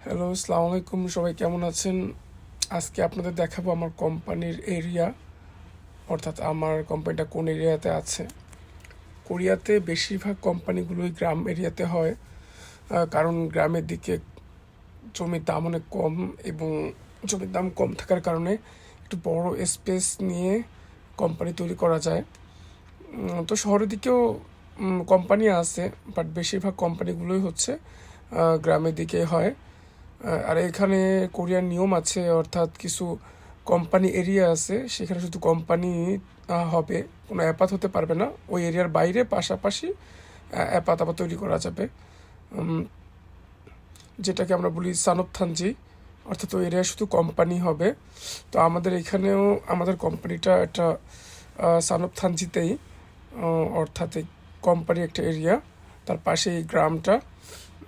Hello, আসসালামু আলাইকুম। সবাই কেমন আছেন? আজকে আপনাদের দেখাবো আমার কোম্পানির এরিয়া, অর্থাৎ আমার কোম্পানিটা কোন এরিয়াতে আছে। কোরিয়াতে বেশিরভাগ কোম্পানিগুলোই গ্রাম এরিয়াতে হয়, কারণ গ্রামের দিকে জমির দাম অনেক কম, এবং জমির দাম কম থাকার কারণে একটু বড় স্পেস নিয়ে কোম্পানি তৈরি করা যায়। তো শহরের দিকেও কোম্পানি আছে, বাট বেশিরভাগ কোম্পানিগুলোই হচ্ছে গ্রামের দিকে হয়। আর এখানে কোরিয়ার নিয়ম আছে, অর্থাৎ কিছু কোম্পানি এরিয়া আছে, সেখানে শুধু কোম্পানি হবে, কোনো অ্যাপাত হতে পারবে না। ওই এরিয়ার বাইরে পাশাপাশি অ্যাপাত আবার তৈরি করা যাবে, যেটাকে আমরা বলি সানপথানজি, অর্থাৎ ওই এরিয়ায় শুধু কোম্পানি হবে। তো আমাদের এখানেও আমাদের কোম্পানিটা একটা সানপথানজিতেই, অর্থাৎ এই কোম্পানি একটা এরিয়া, তার পাশে এই গ্রামটা।